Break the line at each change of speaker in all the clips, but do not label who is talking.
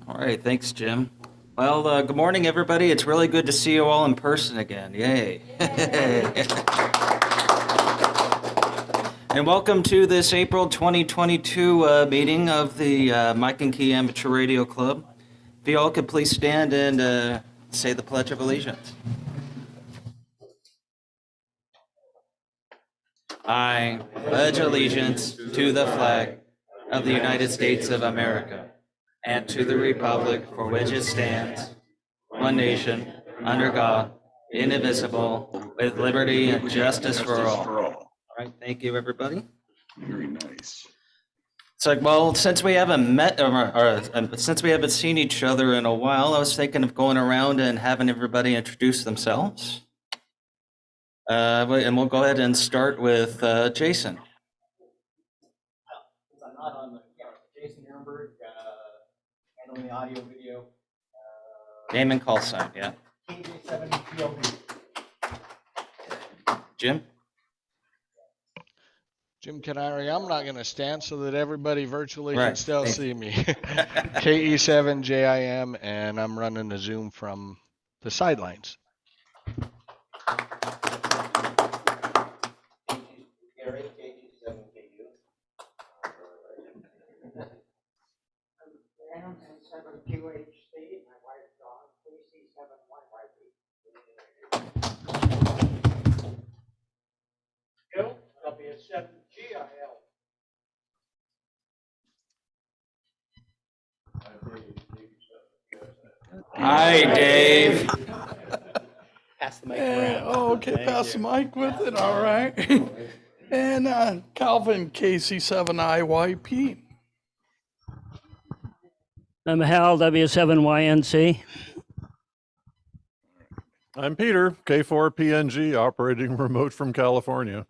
All right, thanks, Jim. Well, good morning, everybody. It's really good to see you all in person again. Yay. And welcome to this April 2022 meeting of the Mike and Key Amateur Radio Club. If you all could please stand and say the Pledge of Allegiance. I pledge allegiance to the flag of the United States of America and to the republic for which it stands, one nation, under God, indivisible, with liberty and justice for all. All right, thank you, everybody.
Very nice.
So, well, since we haven't met or since we haven't seen each other in a while, I was thinking of going around and having everybody introduce themselves. And we'll go ahead and start with Jason. I'm not on the Jason Ehrenberg, handling the audio, video. Name and call sign, yeah. KJ7PLB. Jim?
Jim Canary, I'm not going to stand so that everybody virtually can
Right.
still see me. KE7JIM, and I'm running the Zoom from the sidelines.
Bill, W7GIL.
Hi, Dave.
Pass the mic around.
Okay, pass the mic with it, all right. And Calvin, KC7IYP.
I'm Hal, W7YNC.
I'm Peter, K4PNG, operating remote from California.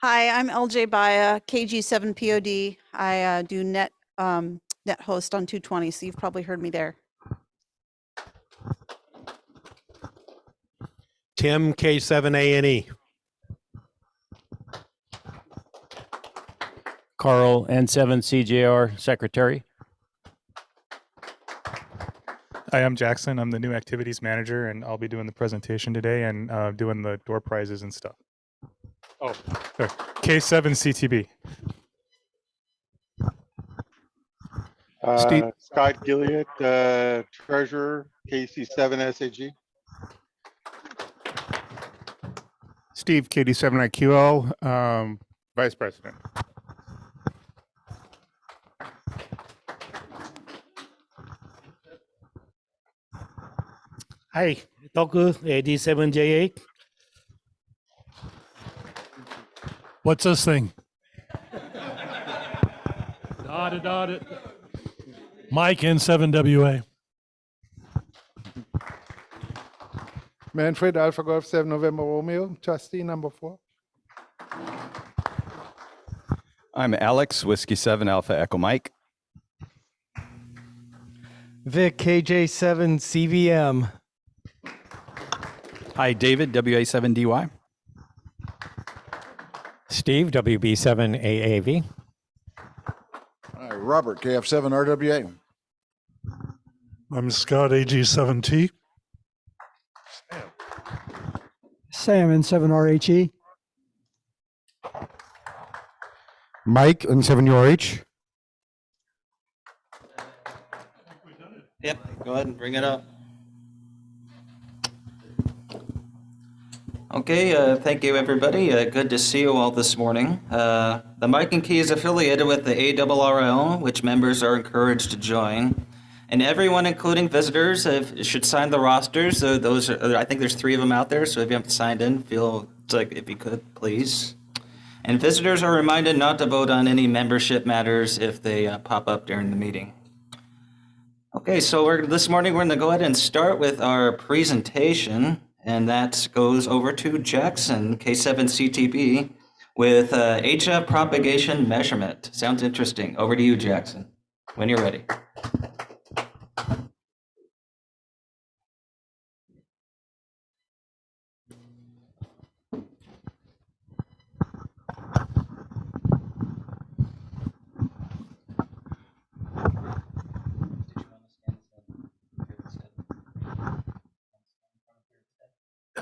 Hi, I'm LJ Baya, KG7POD. I do net host on 220, so you've probably heard me there.
Tim, K7ANE.
Carl, N7CJR Secretary.
Hi, I'm Jackson. I'm the new activities manager, and I'll be doing the presentation today and doing the door prizes and stuff. Oh, sorry. K7CTB.
Scott Gilliott, treasurer, KC7SAG.
Steve, KD7IQL, vice president.
Hi, Toku, AD7J8.
What's this thing?
Dot it.
Mike N7WA.
Manfred, Alpha Golf 7 November Romeo, trustee number 4.
I'm Alex, Whiskey 7 Alpha Echo Mike.
Vic, KJ7 CVM.
Hi, David, WA7DY.
Steve, WB7 AAV.
Hi, Robert, KF7 RWA.
I'm Scott, AG7T.
Sam, N7RHE.
Mike, N7URH.
Yep, go ahead and bring it up. Okay, thank you, everybody. Good to see you all this morning. The Mike and Key is affiliated with the ARRL, which members are encouraged to join. And everyone, including visitors, should sign the rosters. Those are, I think there's 3 of them out there, so if you haven't signed in, feel like if you could, please. And visitors are reminded not to vote on any membership matters if they pop up during the meeting. Okay, so this morning we're going to go ahead and start with our presentation, and that goes over to Jackson, K7CTB, with Dxf Propagation Measurement. Sounds interesting. Over to you, Jackson, when you're ready.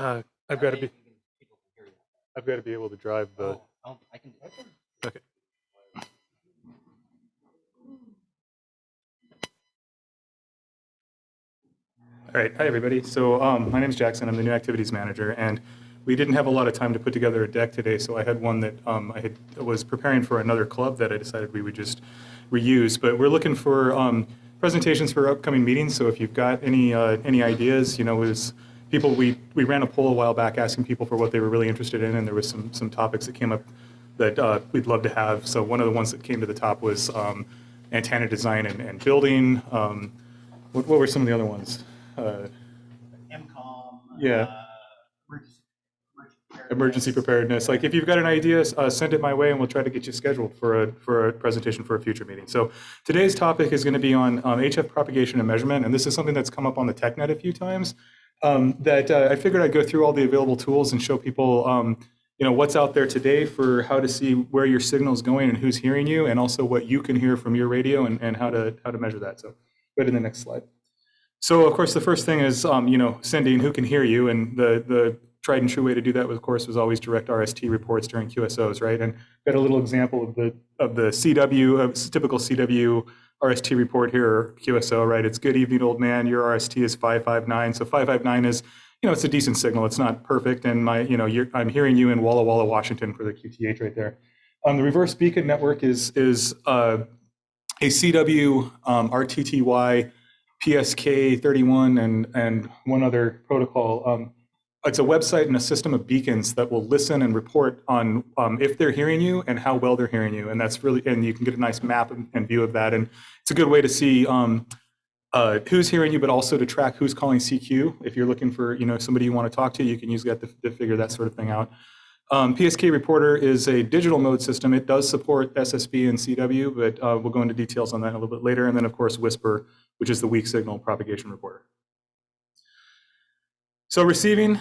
I've got to be. I've got to be able to drive the.
I can.
Okay. All right. Hi, everybody. So my name is Jackson. I'm the new activities manager, and we didn't have a lot of time to put together a deck today, so I had one that was preparing for another club that I decided we would just reuse. But we're looking for presentations for upcoming meetings. So if you've got any ideas, we ran a poll a while back asking people for what they were really interested in, and there was some topics that came up that we'd love to have. So one of the ones that came to the top was antenna design and building. What were some of the other ones?
MCOM.
Yeah. Emergency preparedness. Like if you've got an idea, send it my way and we'll try to get you scheduled for a presentation for a future meeting. So today's topic is going to be on HF propagation and measurement, and this is something that's come up on the TechNet a few times. I figured I'd go through all the available tools and show people what's out there today for how to see where your signal is going and who's hearing you, and also what you can hear from your radio and how to measure that. So go to the next slide. So of course the first thing is sending who can hear you, and the tried and true way to do that, of course, was always direct RST reports during QSOs, right? And got a little example of the CW, typical CW RST report here, or QSO, right? It's good evening, old man. Your RST is 559. So 559 is, it's a decent signal. It's not perfect, and I'm hearing you in Walla Walla, Washington for the QTH right there. The reverse beacon network is a CW RTTY Psk 31 and one other protocol. It's a website and a system of beacons that will listen and report on if they're hearing you and how well they're hearing you, and that's really, and you can get a nice map and view of that, and it's a good way to see who's hearing you, but also to track who's calling CQ. If you're looking for somebody you want to talk to, you can use that to figure that sort of thing out. Psk Reporter is a digital mode system. It does support SSB and CW, but we'll go into details on that a little bit later. And then of course Whisper, which is the weak signal propagation reporter. So receiving,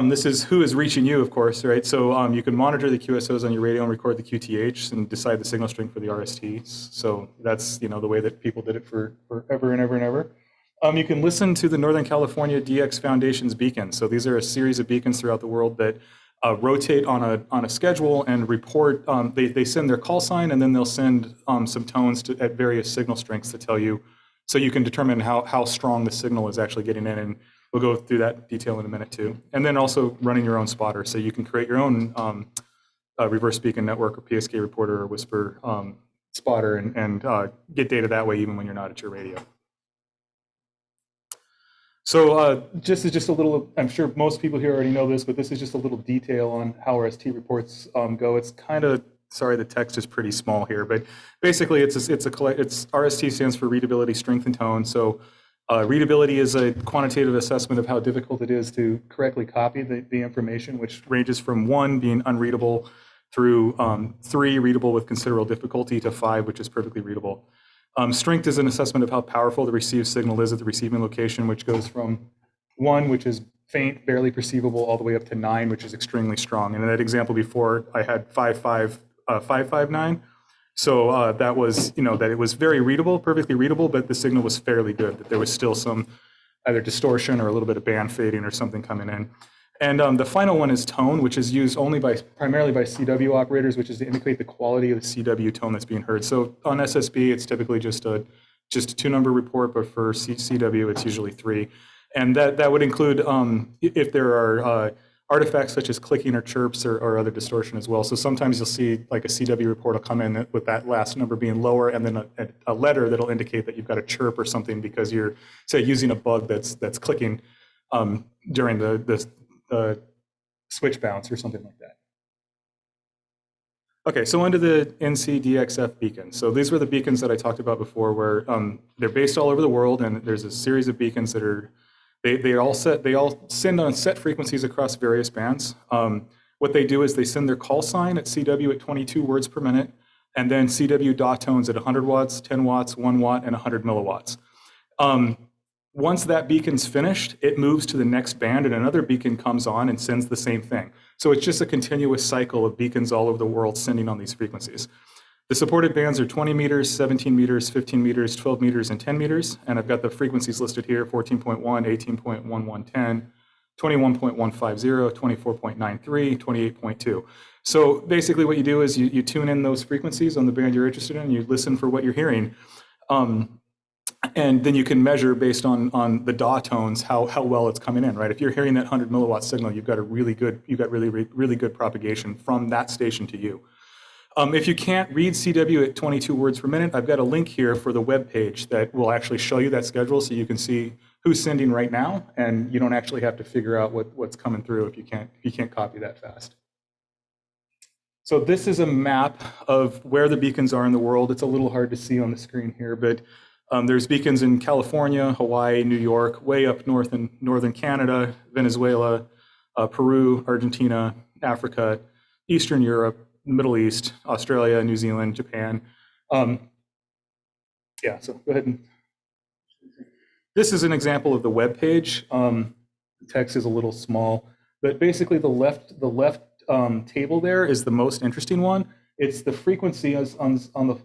this is who is reaching you, of course, right? So you can monitor the QSOs on your radio and record the QTH and decide the signal strength for the RSTs. So that's the way that people did it for forever and ever and ever. You can listen to the Northern California DX Foundation's beacons. So these are a series of beacons throughout the world that rotate on a schedule and report. They send their call sign, and then they'll send some tones at various signal strengths to tell you, so you can determine how strong the signal is actually getting in. And we'll go through that detail in a minute too. And then also running your own spotter. So you can create your own reverse beacon network or Psk Reporter or Whisper spotter and get data that way even when you're not at your radio. So just a little, I'm sure most people here already know this, but this is just a little detail on how RST reports go. It's kind of, sorry, the text is pretty small here, but basically it's RST stands for readability, strength, and tone. So readability is a quantitative assessment of how difficult it is to correctly copy the information, which ranges from 1 being unreadable through 3 readable with considerable difficulty to 5, which is perfectly readable. Strength is an assessment of how powerful the received signal is at the receiving location, which goes from 1, which is faint, barely perceivable, all the way up to 9, which is extremely strong. And in that example before, I had 559. So that was, that it was very readable, perfectly readable, but the signal was fairly good, that there was still some either distortion or a little bit of band fading or something coming in. And the final one is tone, which is used only primarily by CW operators, which is to indicate the quality of the CW tone that's being heard. So on SSB, it's typically just a 2-number report, but for CW, it's usually 3. And that would include if there are artifacts such as clicking or chirps or other distortion as well. So sometimes you'll see like a CW report will come in with that last number being lower, and then a letter that'll indicate that you've got a chirp or something because you're, say, using a bug that's clicking during the switch bounce or something like that. Okay, so onto the NC Dxf Beacon. So these were the beacons that I talked about before, where they're based all over the world, and there's a series of beacons that are they all send on set frequencies across various bands. What they do is they send their call sign at CW at 22 words per minute, and then CW dot tones at 100 watts, 10 watts, 1 watt, and 100 milliwatts. Once that beacon's finished, it moves to the next band, and another beacon comes on and sends the same thing. So it's just a continuous cycle of beacons all over the world sending on these frequencies. The supported bands are 20 meters, 17 meters, 15 meters, 12 meters, and 10 meters. And I've got the frequencies listed here: 14.1, 18.1110, 21.150, 24.93, 28.2. So basically what you do is you tune in those frequencies on the band you're interested in, you listen for what you're hearing. And then you can measure based on the DAW tones how well it's coming in, right? If you're hearing that 100 milliwatt signal, you've got really good propagation from that station to you. If you can't read CW at 22 words per minute, I've got a link here for the web page that will actually show you that schedule, so you can see who's sending right now, and you don't actually have to figure out what's coming through if you can't copy that fast. So this is a map of where the beacons are in the world. It's a little hard to see on the screen here, but there's beacons in California, Hawaii, New York, way up north in northern Canada, Venezuela, Peru, Argentina, Africa, Eastern Europe, Middle East, Australia, New Zealand, Japan. Yeah, so go ahead and. This is an example of the web page. The text is a little small, but basically the left table there is the most interesting one. It's the frequency on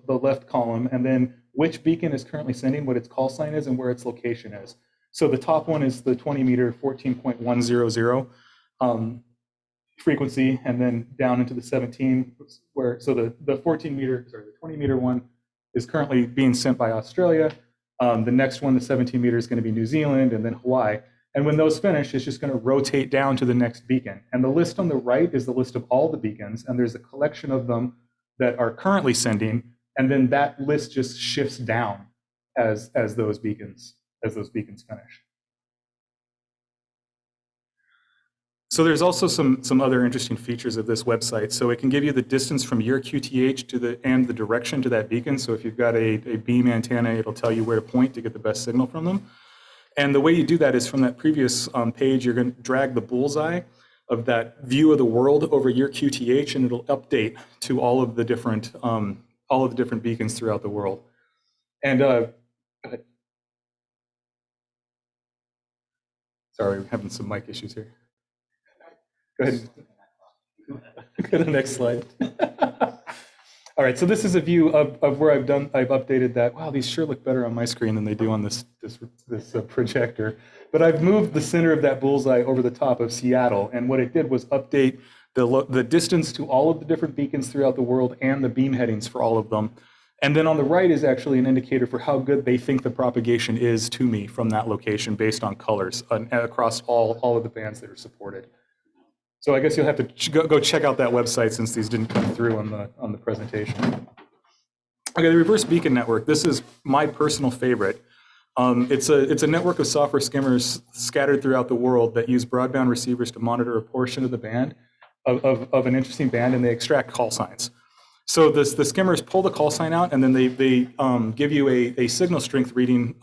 the left column, and then which beacon is currently sending, what its call sign is, and where its location is. So the top one is the 20 meter 14.100 frequency, and then down into the 17, where so the 20 meter one is currently being sent by Australia. The next one, the 17 meter, is going to be New Zealand, and then Hawaii. And when those finish, it's just going to rotate down to the next beacon. And the list on the right is the list of all the beacons, and there's a collection of them that are currently sending, and then that list just shifts down as those beacons finish. So there's also some other interesting features of this website. So it can give you the distance from your QTH and the direction to that beacon. So if you've got a beam antenna, it'll tell you where to point to get the best signal from them. And the way you do that is from that previous page, you're going to drag the bullseye of that view of the world over your QTH, and it'll update to all of the different beacons throughout the world. And go ahead. Sorry, we're having some mic issues here. Go ahead. Go to the next slide. All right, so this is a view of where I've updated that. Wow, these sure look better on my screen than they do on this projector. But I've moved the center of that bullseye over the top of Seattle, and what it did was update the distance to all of the different beacons throughout the world and the beam headings for all of them. And then on the right is actually an indicator for how good they think the propagation is to me from that location based on colors across all of the bands that are supported. So I guess you'll have to go check out that website since these didn't come through on the presentation. Okay, the reverse beacon network. This is my personal favorite. It's a network of software skimmers scattered throughout the world that use broadband receivers to monitor a portion of the band of an interesting band, and they extract call signs. So the skimmers pull the call sign out, and then they give you a signal strength reading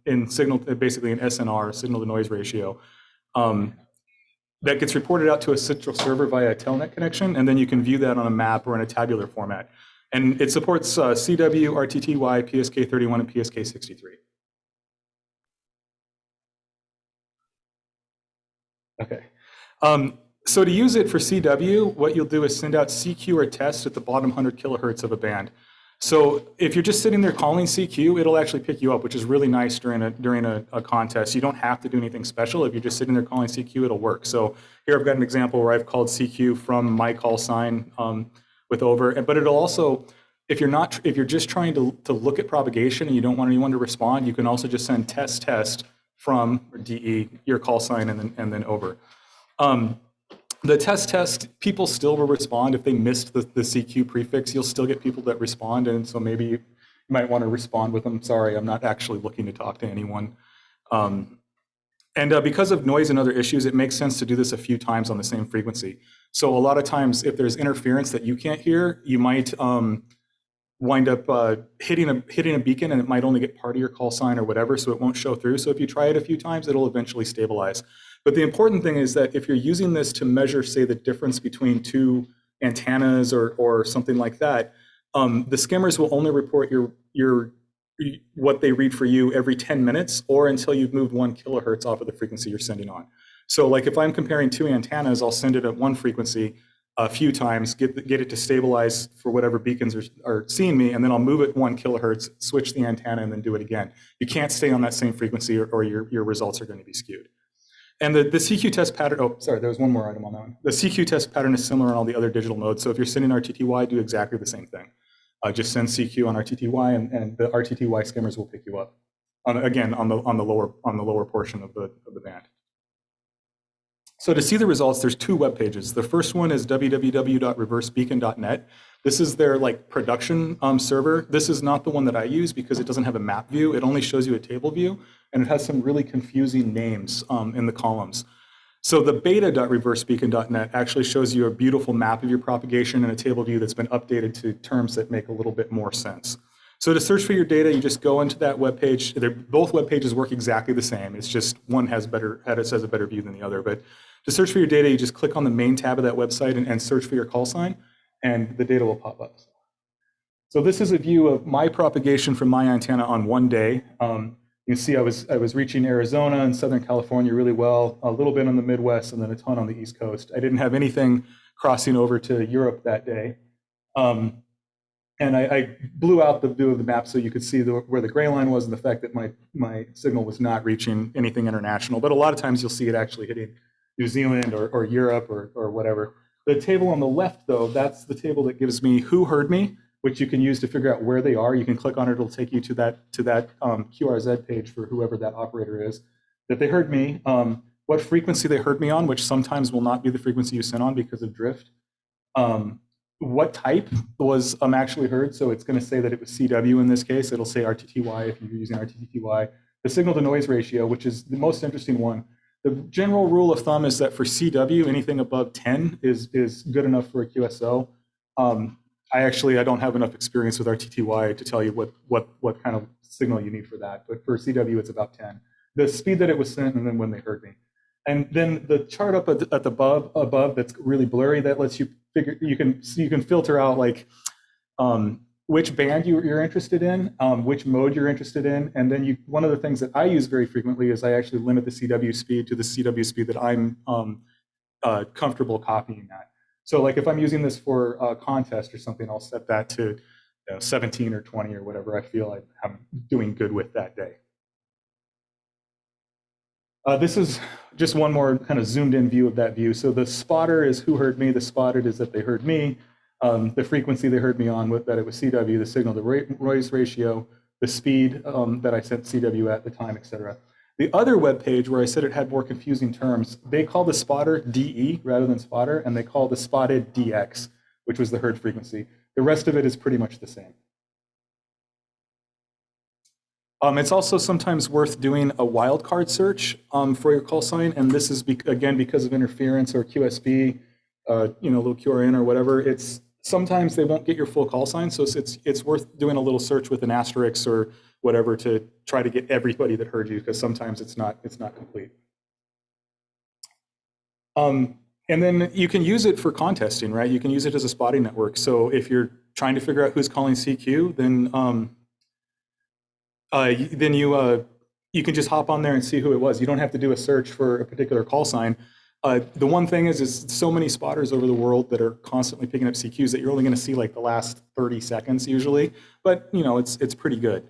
in signal, basically an SNR, signal to noise ratio. That gets reported out to a central server via a telnet connection, and then you can view that on a map or in a tabular format. And it supports CW, RTTY, PSK31, and PSK63. Okay. So to use it for CW, what you'll do is send out CQ or test at the bottom 100 kilohertz of a band. So if you're just sitting there calling CQ, it'll actually pick you up, which is really nice during a contest. You don't have to do anything special. If you're just sitting there calling CQ, it'll work. So here I've got an example where I've called CQ from my call sign with over. But it'll also, if you're just trying to look at propagation and you don't want anyone to respond, you can also just send test from DE your call sign and then over. The test, people still will respond. If they missed the CQ prefix, you'll still get people that respond, and so maybe you might want to respond with them. Sorry, I'm not actually looking to talk to anyone. Because of noise and other issues, it makes sense to do this a few times on the same frequency. So a lot of times, if there's interference that you can't hear, you might wind up hitting a beacon, and it might only get part of your call sign or whatever, so it won't show through. So if you try it a few times, it'll eventually stabilize. But the important thing is that if you're using this to measure, say, the difference between two antennas or something like that, the skimmers will only report what they read for you every 10 minutes or until you've moved 1 kilohertz off of the frequency you're sending on. So like if I'm comparing two antennas, I'll send it at one frequency a few times, get it to stabilize for whatever beacons are seeing me, and then I'll move it 1 kilohertz, switch the antenna, and then do it again. You can't stay on that same frequency or your results are going to be skewed. And the CQ test pattern, oh, sorry, there was one more item on that one. The CQ test pattern is similar on all the other digital modes. So if you're sending RTTY, do exactly the same thing. Just send CQ on RTTY, and the RTTY skimmers will pick you up. Again, on the lower portion of the band. So to see the results, there's two web pages. The first one is www.reversebeacon.net. This is their like production server. This is not the one that I use because it doesn't have a map view. It only shows you a table view, and it has some really confusing names in the columns. So the beta.reversebeacon.net actually shows you a beautiful map of your propagation and a table view that's been updated to terms that make a little bit more sense. So to search for your data, you just go into that web page. Both web pages work exactly the same. It's just one has a better view than the other. But to search for your data, you just click on the main tab of that website and search for your call sign, and the data will pop up. So this is a view of my propagation from my antenna on one day. You see I was reaching Arizona and Southern California really well, a little bit on the Midwest, and then a ton on the East Coast. I didn't have anything crossing over to Europe that day. And I blew out the view of the map so you could see where the gray line was and the fact that my signal was not reaching anything international. But a lot of times you'll see it actually hitting New Zealand or Europe or whatever. The table on the left, though, that's the table that gives me who heard me, which you can use to figure out where they are. You can click on it, it'll take you to that QRZ page for whoever that operator is, that they heard me, what frequency they heard me on, which sometimes will not be the frequency you sent on because of drift. What type was actually heard, so it's going to say that it was CW in this case. It'll say RTTY if you're using RTTY. The signal to noise ratio, which is the most interesting one. The general rule of thumb is that for CW, anything above 10 is good enough for a QSO. I don't have enough experience with RTTY to tell you what kind of signal you need for that, but for CW, it's about 10. The speed that it was sent and then when they heard me. And then the chart up at the above that's really blurry, that lets you figure, you can filter out like which band you're interested in, which mode you're interested in, and then one of the things that I use very frequently is I actually limit the CW speed to the CW speed that I'm comfortable copying at. So like if I'm using this for a contest or something, I'll set that to 17 or 20 or whatever I feel I'm doing good with that day. This is just one more kind of zoomed in view of that view. So the spotter is who heard me, the spotted is that they heard me, the frequency they heard me on, that it was CW, the signal to noise ratio, the speed that I sent CW at the time, etc. The other web page where I said it had more confusing terms, they call the spotter DE rather than spotter, and they call the spotted DX, which was the heard frequency. The rest of it is pretty much the same. It's also sometimes worth doing a wildcard search for your call sign, and this is again because of interference or QSB, little QRN or whatever. Sometimes they won't get your full call sign, so it's worth doing a little search with an asterisk or whatever to try to get everybody that heard you, because sometimes it's not complete. And then you can use it for contesting, right? You can use it as a spotting network. So if you're trying to figure out who's calling CQ, then you can just hop on there and see who it was. You don't have to do a search for a particular call sign. The one thing is so many spotters over the world that are constantly picking up CQs that you're only going to see like the last 30 seconds usually, but it's pretty good.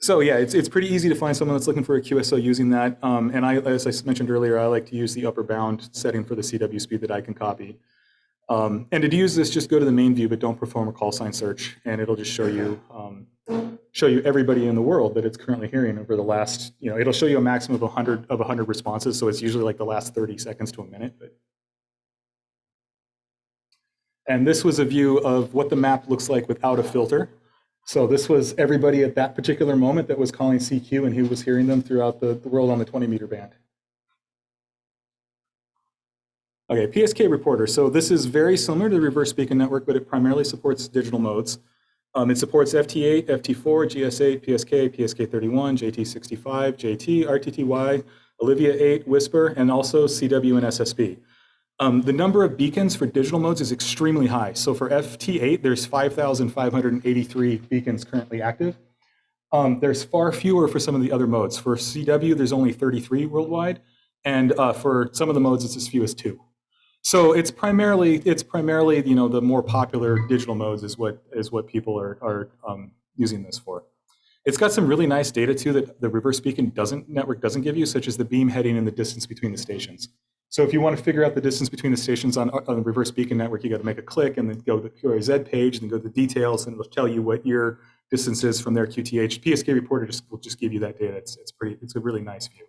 So yeah, it's pretty easy to find someone that's looking for a QSO using that. And as I mentioned earlier, I like to use the upper bound setting for the CW speed that I can copy. And to use this, just go to the main view, but don't perform a call sign search, and it'll just show you everybody in the world that it's currently hearing over the last, it'll show you a maximum of 100 responses, so it's usually like the last 30 seconds to a minute. And this was a view of what the map looks like without a filter. So this was everybody at that particular moment that was calling CQ and who was hearing them throughout the world on the 20-meter band. Okay, Psk Reporter. So this is very similar to the Reverse Beacon network, but it primarily supports digital modes. It supports FT8, FT4, GS8, PSK, PSK31, JT65, JT, RTTY, Olivia 8, Whisper, and also CW and SSB. The number of beacons for digital modes is extremely high. So for FT8, there's 5,583 beacons currently active. There's far fewer for some of the other modes. For CW, there's only 33 worldwide, and for some of the modes, it's as few as 2. So it's primarily the more popular digital modes is what people are using this for. It's got some really nice data too that the reverse beacon network doesn't give you, such as the beam heading and the distance between the stations. So if you want to figure out the distance between the stations on the reverse beacon network, you got to make a click and then go to the QRZ page and then go to the details, and it'll tell you what your distance is from their QTH. Psk Reporter will just give you that data. It's a really nice view.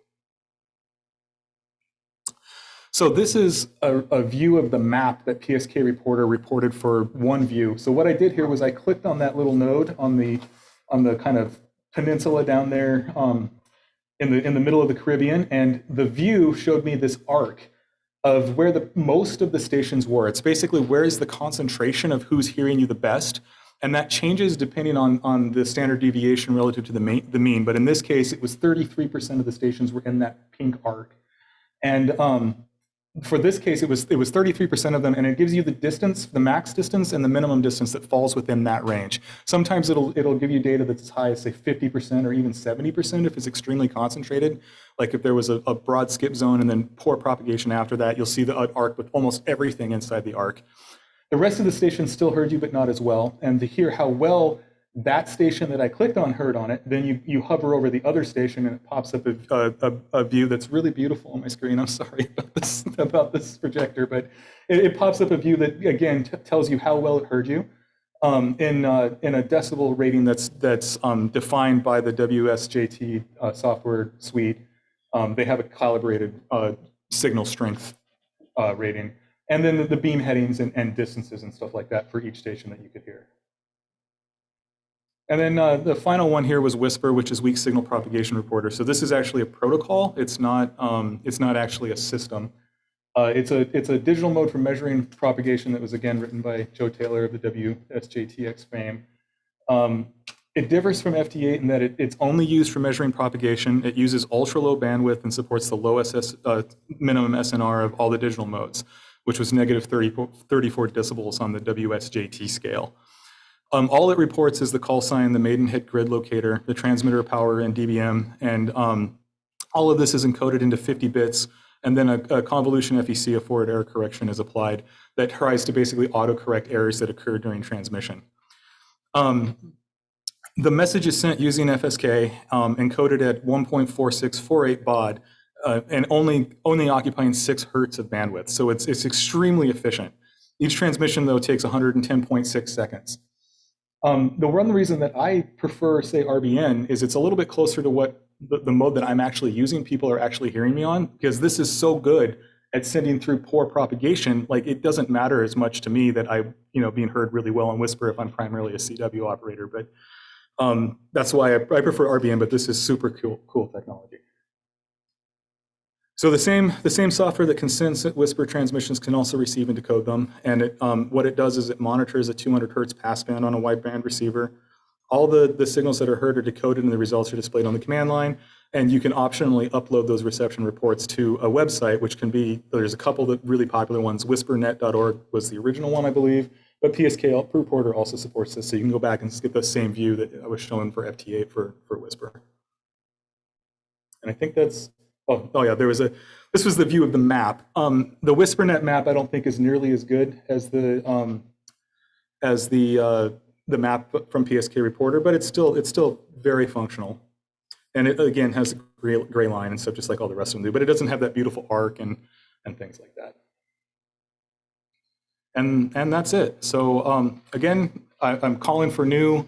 So this is a view of the map that Psk Reporter reported for one view. So what I did here was I clicked on that little node on the kind of peninsula down there in the middle of the Caribbean, and the view showed me this arc of where most of the stations were. It's basically where is the concentration of who's hearing you the best, and that changes depending on the standard deviation relative to the mean. But in this case, it was 33% of the stations were in that pink arc, and for this case, it was 33% of them, and it gives you the distance, the max distance, and the minimum distance that falls within that range. Sometimes it'll give you data that's as high as say 50% or even 70% if it's extremely concentrated. Like if there was a broad skip zone and then poor propagation after that, you'll see the arc with almost everything inside the arc. The rest of the stations still heard you, but not as well. And to hear how well that station that I clicked on heard on it, then you hover over the other station and it pops up a view that's really beautiful on my screen. I'm sorry about this projector, but it pops up a view that again tells you how well it heard you in a decibel rating that's defined by the WSJT software suite. They have a calibrated signal strength rating, and then the beam headings and distances and stuff like that for each station that you could hear. And then the final one here was Whisper, which is Weak Signal Propagation Reporter. So this is actually a protocol. It's not actually a system. It's a digital mode for measuring propagation that was again written by Joe Taylor of the WSJTX fame. It differs from FT8 in that it's only used for measuring propagation. It uses ultra low bandwidth and supports the lowest minimum SNR of all the digital modes, which was negative 34 decibels on the WSJT scale. All it reports is the call sign, the maiden hit grid locator, the transmitter power, and dBm, and all of this is encoded into 50 bits, and then a convolution FEC, a forward error correction, is applied that tries to basically autocorrect errors that occur during transmission. The message is sent using FSK, encoded at 1.4648 baud, and only occupying 6 hertz of bandwidth, so it's extremely efficient. Each transmission, though, takes 110.6 seconds. The one reason that I prefer, say, RBN is it's a little bit closer to what the mode that I'm actually using people are actually hearing me on, because this is so good at sending through poor propagation. Like, it doesn't matter as much to me that I'm being heard really well on Whisper if I'm primarily a CW operator, but that's why I prefer RBN, but this is super cool technology. So the same software that can send Whisper transmissions can also receive and decode them. And what it does is it monitors a 200 hertz passband on a wideband receiver. All the signals that are heard are decoded and the results are displayed on the command line. And you can optionally upload those reception reports to a website, which can be, there's a couple of really popular ones. Whispernet.org was the original one, I believe. But Psk Reporter also supports this. So you can go back and get the same view that I was showing for FT8 for Whisper. And I think that's, oh yeah, this was the view of the map. The WhisperNet map I don't think is nearly as good as the map from Psk Reporter, but it's still very functional. And it again has a gray line and stuff just like all the rest of them do, but it doesn't have that beautiful arc and things like that. And that's it. So again, I'm calling for new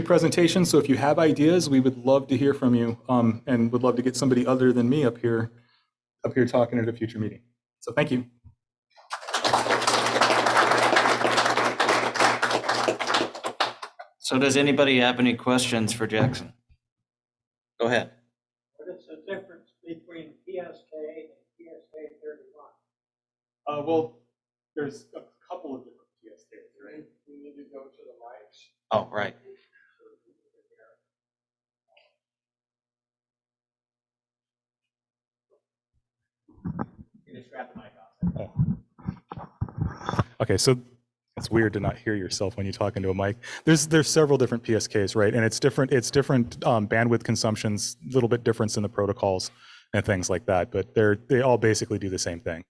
presentations. So if you have ideas, we would love to hear from you, and would love to get somebody other than me up here talking at a future meeting. So thank you.
So does anybody have any questions for Jackson? Go ahead.
What is the difference between PSK and PSK 31?
Well, there's a couple of different PSKs, right?
We need to go to the mics.
Oh, right.
You just grab the mic off.
Okay, so it's weird to not hear yourself when you talk into a mic. There's several different PSKs, right? And it's different bandwidth consumptions, a little bit difference in the protocols and things like that, but they all basically do the same thing.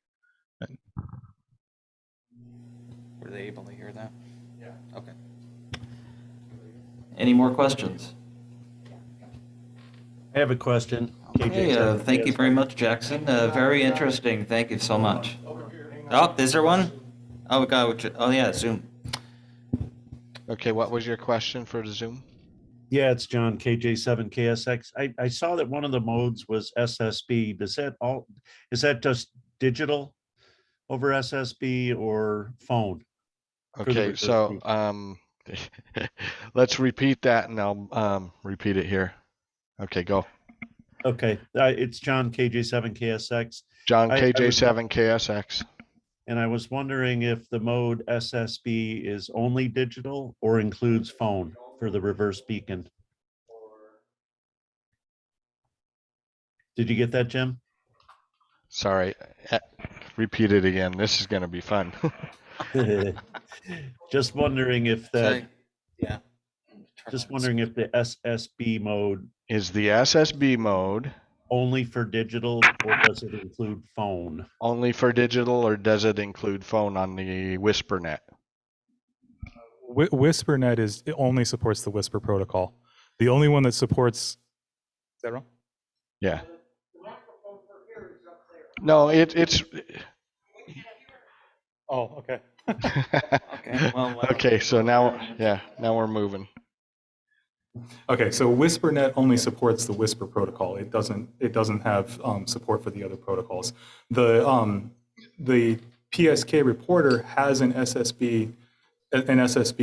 Were they able to hear that?
Yeah.
Okay. Any more questions?
I have a question.
Okay, thank you very much, Jackson. Very interesting. Thank you so much. Oh, is there one? Oh, God. Oh, yeah, Zoom.
Okay, what was your question for the Zoom?
Yeah, it's John, KJ7KSX. I saw that one of the modes was SSB. Is that just digital over SSB or phone? for the
Okay,
reverse
so
beacon?
let's repeat that and I'll repeat it here. Okay, go.
Okay, it's John, KJ7KSX.
John,
I was-
KJ7KSX.
And I was wondering if the mode SSB is only digital or includes phone for the reverse beacon. Did you get that, Jim?
Sorry, repeat it again. This is going to be fun.
Just wondering if that.
Yeah.
Just wondering if the SSB mode
is the SSB mode
only for digital or does it include phone?
only for digital or does it include phone on the WhisperNet?
WhisperNet it only supports the Whisper protocol. The only one that supports. Is that wrong?
Yeah. No, it's.
Oh, okay.
Okay. Well,
okay. So now we're moving.
Okay, so WhisperNet only supports the Whisper protocol. It doesn't have support for the other protocols. The Psk Reporter has an SSB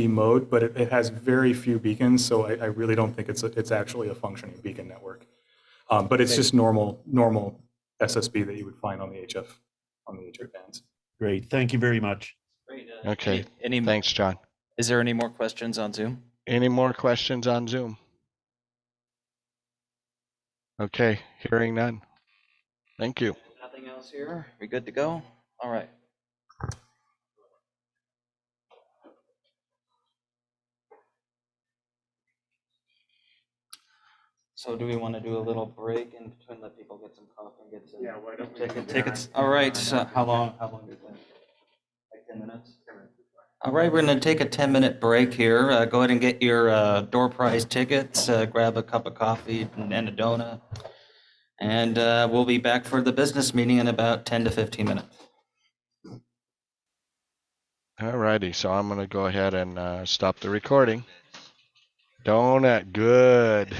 mode, but it has very few beacons, so I really don't think it's actually a functioning beacon network. But it's just normal SSB that you would find on the HF bands.
Great, thank you very much.
Great.
Okay. Thanks, John.
Is there any more questions on Zoom?
Any more questions on Zoom? Okay, hearing none. Thank you.
Nothing else here? We good to go? All right. So do we want to do a little break in between, let people get some coffee and get some tickets? All right, so how long do you think? Like 10 minutes? All right, we're going to take a 10-minute break here. Go ahead and get your door prize tickets, grab a cup of coffee and a donut. And we'll be back for the business meeting in about 10 to 15 minutes.
All righty, so I'm going to go ahead and stop the recording. Donut, good.